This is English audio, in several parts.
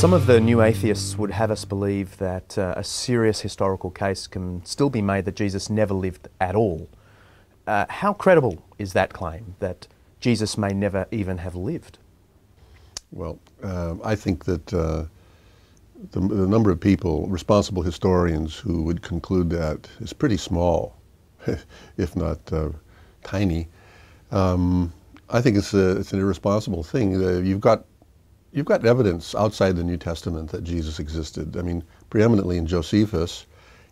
Some of the new atheists would have us believe that a serious historical case can still be made that Jesus never lived at all. How credible is that claim, that Jesus may never even have lived? Well, I think that the number of people, responsible historians, who would conclude that is pretty small, if not tiny. I think it's an irresponsible thing. You've got evidence outside the New Testament that Jesus existed. I mean, preeminently in Josephus,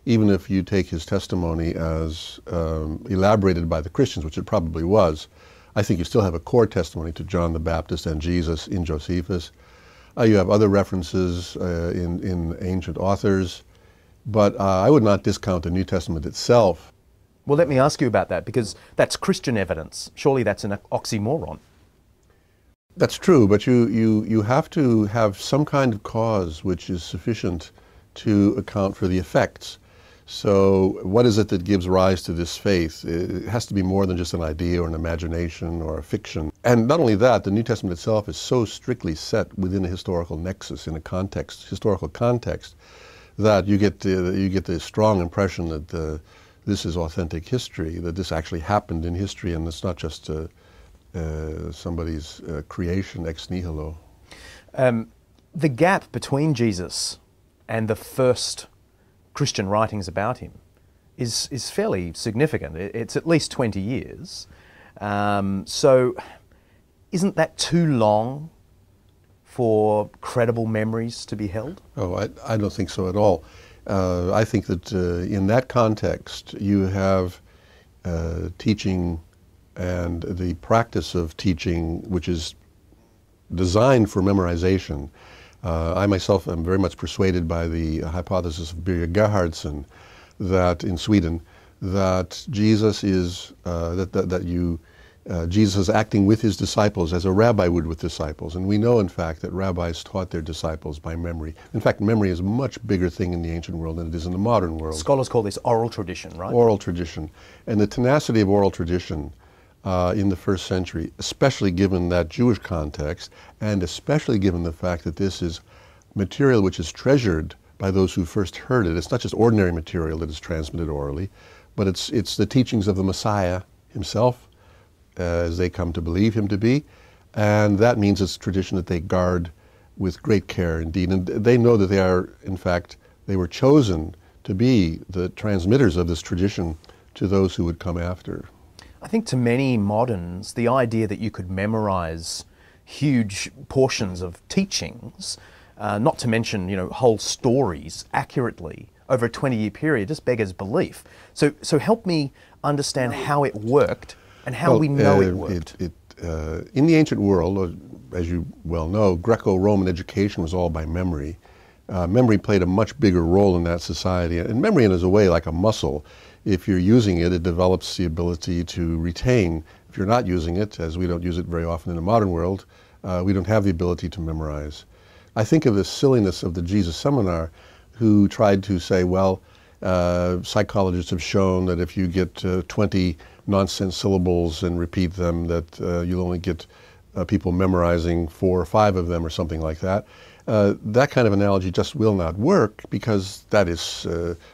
even if you take his testimony as elaborated by the Christians, which it probably was, I think you still have a core testimony to John the Baptist and Jesus in Josephus. You have other references in ancient authors, but I would not discount the New Testament itself. Well, let me ask you about that, because that's Christian evidence. Surely that's an oxymoron. That's true, but you have to have some kind of cause which is sufficient to account for the effects. So what is it that gives rise to this faith? It has to be more than just an idea or an imagination or a fiction. And not only that, the New Testament itself is so strictly set within a historical nexus, in a context, historical context, that you get the strong impression that this is authentic history, that this actually happened in history, and it's not just somebody's creation ex nihilo. The gap between Jesus and the first Christian writings about him is fairly significant. It's at least 20 years. So isn't that too long for credible memories to be held? Oh, I don't think so at all. I think that in that context you have teaching and the practice of teaching, which is designed for memorization. I myself am very much persuaded by the hypothesis of Birger Gerhardsson, that in Sweden, that Jesus is Jesus is acting with his disciples as a rabbi would with disciples, and we know in fact that rabbis taught their disciples by memory. In fact, memory is a much bigger thing in the ancient world than it is in the modern world. Scholars call this oral tradition, right? Oral tradition, and the tenacity of oral tradition in the first century, especially given that Jewish context, and especially given the fact that this is material which is treasured by those who first heard it. It's not just ordinary material that is transmitted orally, but it's the teachings of the Messiah himself, as they come to believe him to be, and that means it's a tradition that they guard with great care indeed. And they know that they are, in fact, they were chosen to be the transmitters of this tradition to those who would come after. I think to many moderns, the idea that you could memorize huge portions of teachings, not to mention, whole stories accurately over a 20-year period, just beggars belief. So help me understand how it worked and how we know it worked. In the ancient world, as you well know, Greco-Roman education was all by memory. Memory played a much bigger role in that society, and memory is a way like a muscle. If you're using it, it develops the ability to retain. If you're not using it, as we don't use it very often in the modern world, we don't have the ability to memorize. I think of the silliness of the Jesus Seminar, who tried to say, well, psychologists have shown that if you get 20 nonsense syllables and repeat them, that you'll only get people memorizing 4 or 5 of them or something like that. That kind of analogy just will not work, because that is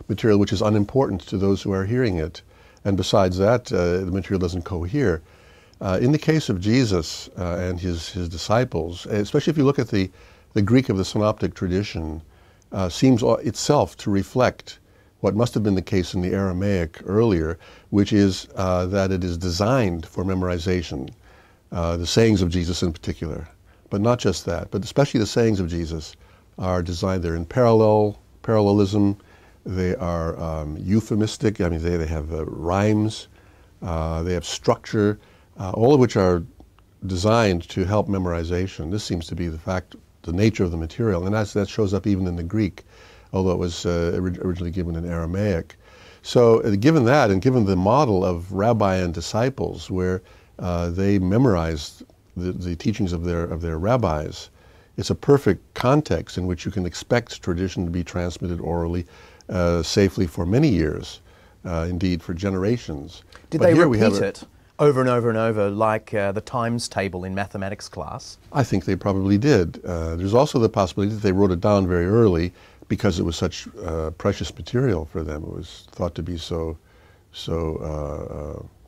material which is unimportant to those who are hearing it. And besides that, the material doesn't cohere. In the case of Jesus and his disciples, especially if you look at the Greek of the synoptic tradition, seems itself to reflect what must have been the case in the Aramaic earlier, which is that it is designed for memorization, the sayings of Jesus in particular. But not just that, but especially the sayings of Jesus are designed, they're in parallelism, they are euphemistic, I mean they have rhymes, they have structure, all of which are designed to help memorization. This seems to be the nature of the material, and that shows up even in the Greek, although it was originally given in Aramaic. So given that, and given the model of rabbi and disciples, where they memorized the teachings of their rabbis, it's a perfect context in which you can expect tradition to be transmitted orally safely for many years, indeed for generations. Did they repeat it? over and over and over, like the times table in mathematics class? I think they probably did. There's also the possibility that they wrote it down very early because it was such precious material for them. It was thought to be so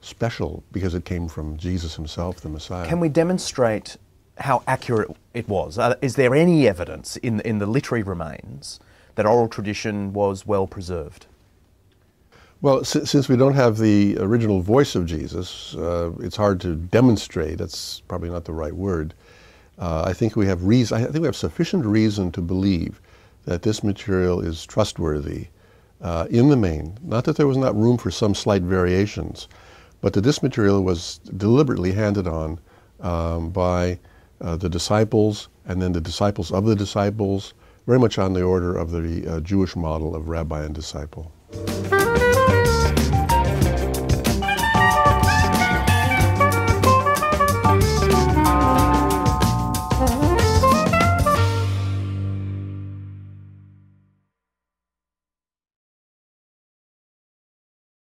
special because it came from Jesus himself, the Messiah. Can we demonstrate how accurate it was? Is there any evidence in the literary remains that oral tradition was well preserved? Well, since we don't have the original voice of Jesus, it's hard to demonstrate. That's probably not the right word. I think we have reason. I think we have sufficient reason to believe that this material is trustworthy in the main. Not that there was not room for some slight variations, but that this material was deliberately handed on by the disciples and then the disciples of the disciples, very much on the order of the Jewish model of rabbi and disciple.